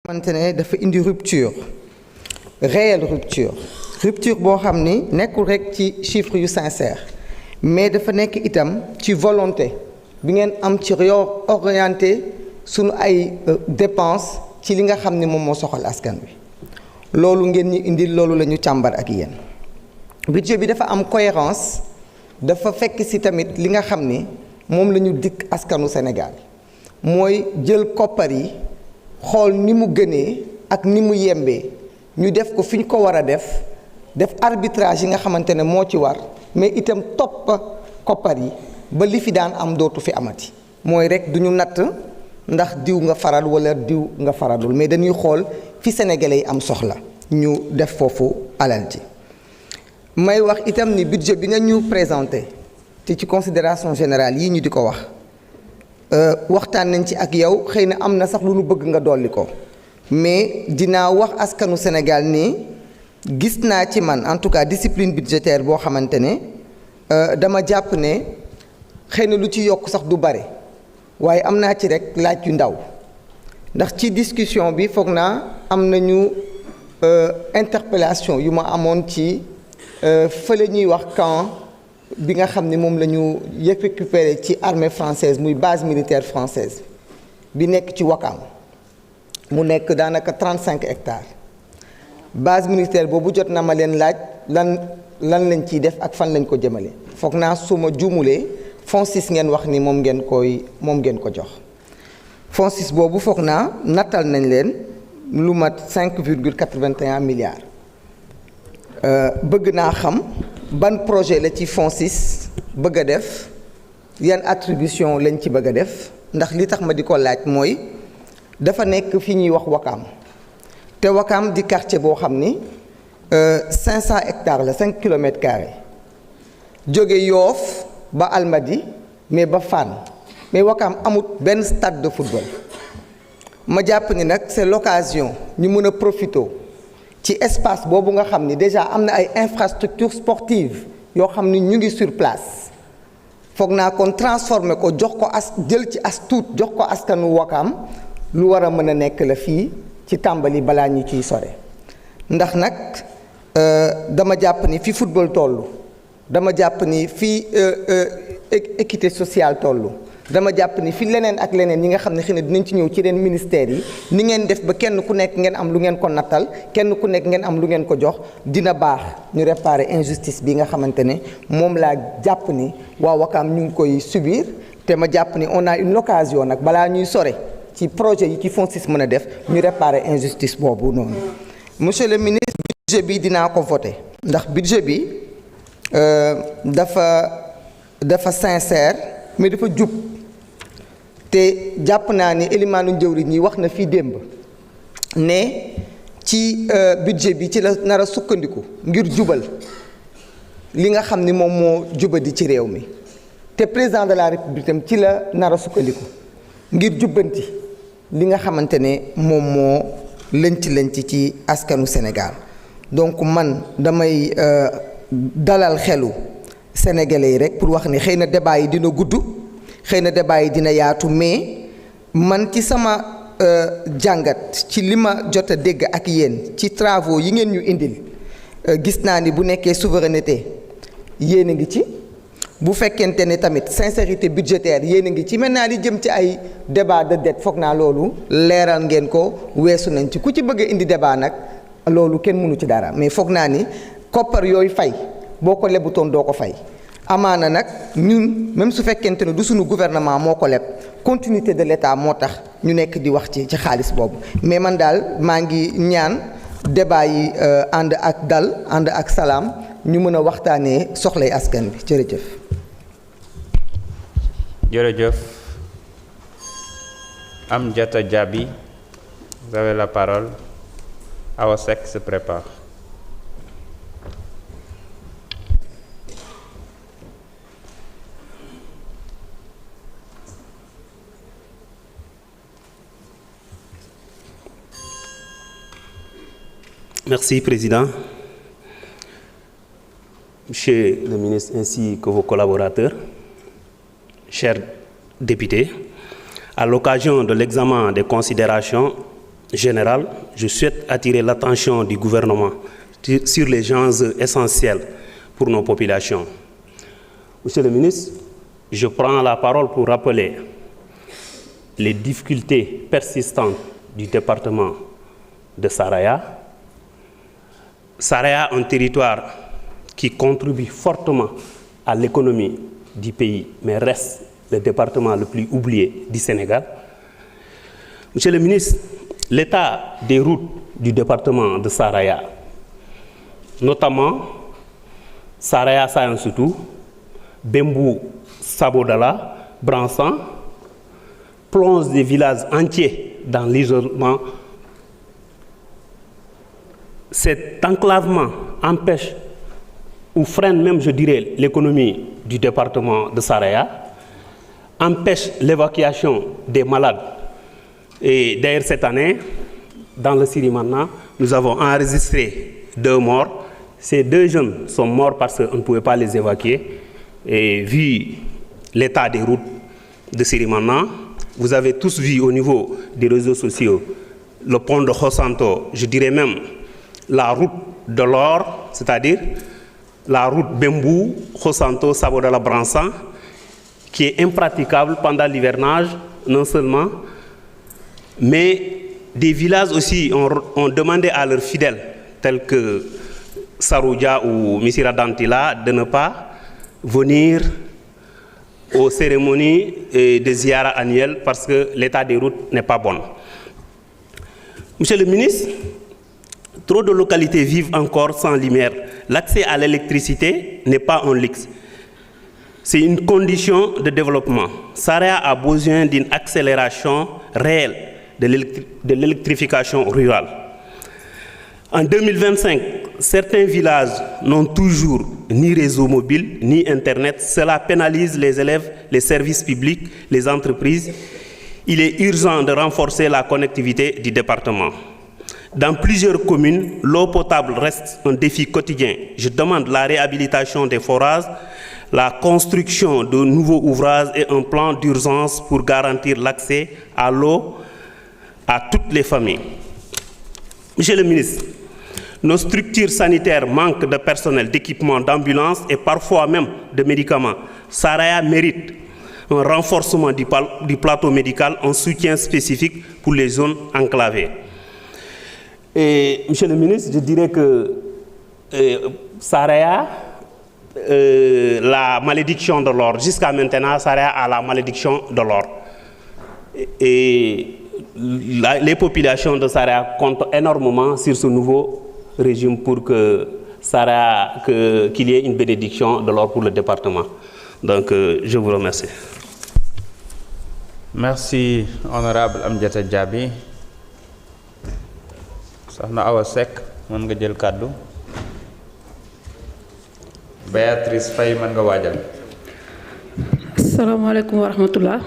xamante ne dafa indi rupture réelle rupture boo xam ni nekkul rek ci chiffre yu sincère mais dafa nekk itam ci volonté bi ngeen am ci orienté sunu ay dépenses ci li nga xam ni moom moo soxal askan wi loolu ngeen ñu indil loolu la ñu càmbar ak yéen budget bi dafa am cohérence dafa fekk si tamit li nga xam ni moom la ñu dikk askanu Sénégal mooy jël koppar yi xool ni mu gënee ak ni mu yembee ñu def ko fi ñu ko war a def arbitrage yi nga xamante ne moo ci war mais itam topp koppar yi ba li fi daan am dootu fi amati mooy rek du ñu natt ndax diw nga faral wala diw nga faralul mais dañuy xool fi sénégalais yi am soxla ñu def foofu alal ji may wax itam ni budget bi nga ñu présenté te ci considération générale yi ñu di ko wax waxtaan nañ ci ak yow xëy na am na sax lu nu bëgg nga dolli ko mais dinaa wax askanu Sénégal ni gis naa ci man en tout cas discipline budgétaire boo xamante ne dama jàpp ne xëy na lu ci yokk sax du bare waaye am naa ci rek laaj yu ndaw ndax ci discussion bi foog naa am nañu interpellation yu ma amoon ci fële ñuy wax camp bi nga xam ne moom la ñu récupéré ci armée française muy base militaire française bi nekk ci Ouakam mu nekk daanaka 35 hectares base militaire boobu jot na ma leen laaj lan lañ ciy def ak fan lañ ko jëmale foog naa su ma juumulee FONSIS ngeen wax ni moom ngeen ko jox FONSIS boobu foog naa nattal nañ leen lu mat 5,81 milliards bëgg naa xam ban projet la ci FONSIS bëgg a def yan attribution lañ ci bëgg a def ndax li tax ma di ko laaj mooy dafa nekk fi ñuy wax Ouakam te Ouakam di quartier boo xam ni 500 hectares la 5 kilomètres carrés jóge Yoff ba Almadi mais ba Fann mais Ouakam amut benn stade de football ma jàpp ni nag c'est l'occasion ñu mën a profiter ci espace boobu nga xam ni déjà am na ay infrastructures sportives yoo xam ni ñu ngi sur place foog naa kon transformer ko jox ko jël ci as tuut jox ko askanu Ouakam lu war a mën a nekk la fii ci tàmbali balaa ñu ciy sore ndax nag dama jàpp ni fi football toll dama jàpp ni fi équité sociale toll dama jàpp ni fi leneen ak leneen ñi nga xam ne xëy na dinañ ci ñëw ci leen ministères yi ni ngeen def ba kenn ku nekk ngeen am lu ngeen ko nattal kenn ku nekk ngeen am lu ngeen ko jox dina baax ñu réparer injustice bi nga xamante ne moom laa jàpp ni waa Ouakam ñu ngi koy subir te ma jàpp ni on a une occasion nag balaa ñuy sore ci projet yi ci FONSIS mën a def ñu réparer injustice boobu noonu. Monsieur le ministre budget bi dinaa ko voter ndax budget bi dafa sincère mais dafa jub te jàpp naa ni Elimane Njëwriñ ñi wax na fii démb ne ci budget bi ci la nar a sukkandiku ngir jubal li nga xam ni moom moo jubadi ci réew mi te président de la république tam ci la nar a sukkandiku ngir jubbanti li nga xamante ne moom moo lënc ci askanu Sénégal donc man damay dalal xelu sénégalais yi rek pour wax ni xëy na débat yi dina gudd xëy na débat yi dina yaatu mais man ci sama jàngat ci li ma jot a dégg ak yéen ci travaux yi ngeen ñu indil gis naa ni bu nekkee souveraineté yéen a ngi ci bu fekkente ne tamit sincérité budgétaire yéen a ngi ci maintenant li jëm ci ay débat de dette foog naa loolu leeral ngeen ko weesu nañ ci ku ci bëgg a indi débat nag loolu kenn mënu ci dara mais foog naa ni koppar yooyu fay boo ko lebutoon doo ko fay amaana nag ñun même su fekkente ne du suñu gouvernement moo ko leb continuité de l'État moo tax ñu nekk di wax ci xaalis boobu mais man daal maa ngi ñaan débat yi ànd ak dal ànd ak salaam ñu mën a waxtaanee soxlay askan bi jërëjëf. jërëjëf Amdiata Diaby, vous avez la parole. Awa Seck se prépare. Merci, Président. Monsieur le ministre ainsi que vos collaborateurs, chers députés, à l'occasion de l'examen des considérations général, je souhaite attirer l'attention du gouvernement sur les enjeux essentiels pour nos populations. Monsieur le ministre, je prends la parole pour rappeler les difficultés persistantes du département de Saraya. Saraya, un territoire qui contribue fortement à l'économie du pays, mais reste le département le plus oublié du Sénégal. Monsieur le ministre, l'état des routes du département de Saraya, notamment Saraya Sayansoutou, Bembou Sabodala, Bransan, plonge des villages entiers dans l'isolement. Cet enclavement empêche ou freine même, je dirais, l'économie du département de Saraya, empêche l'évacuation des malades. Et d'ailleurs, cette année, dans le Sirimana, nous avons enregistré 2 morts. Ces 2 jeunes sont morts parce qu'on ne pouvait pas les évacuer. Et vu l'état des routes de Sirimana, vous avez tous vu au niveau des réseaux sociaux le pont de Khosanto, je dirais même la route de l'or, c'est-à-dire la route Bembou, Khosanto, Sabodala, Bransan, qui est impraticable pendant l'hivernage, non seulement, mais des villages aussi ont demandé à leurs fidèles, tels que Saroudia ou Missira Dantila, de ne pas venir aux cérémonies de Ziara annuelles parce que l'état des routes n'est pas bon. Monsieur le ministre, trop de localités vivent encore sans lumière. L'accès à l'électricité n'est pas un luxe. C'est une condition de développement. Saraya a besoin d'une accélération réelle de l'électrification rurale. En 2025, certains villages n'ont toujours ni réseau mobile, ni Internet. Cela pénalise les élèves, les services publics, les entreprises. Il est urgent de renforcer la connectivité du département. Dans plusieurs communes, l'eau potable reste un défi quotidien. Je demande la réhabilitation des forages, la construction de nouveaux ouvrages et un plan d'urgence pour garantir l'accès à l'eau à toutes les familles. Monsieur le ministre, nos structures sanitaires manquent de personnel, d'équipements, d'ambulances et parfois même de médicaments. Saraya mérite un renforcement du plateau médical, un soutien spécifique pour les zones enclavées. Et, monsieur le ministre, je dirais que Saraya, la malédiction de l'or, jusqu'à maintenant, Saraya a la malédiction de l'or. Et les populations de Saraya comptent énormément sur ce nouveau régime pour que qu'il y ait une bénédiction de l'or pour le département. Donc, je vous remercie. Merci, honorable Amdiata Diaby. Soxna Awa Seck, mën nga jël kàddu. Béatrice Faye, mën nga waajal. Asalaamaaleykum wa rahmatullah.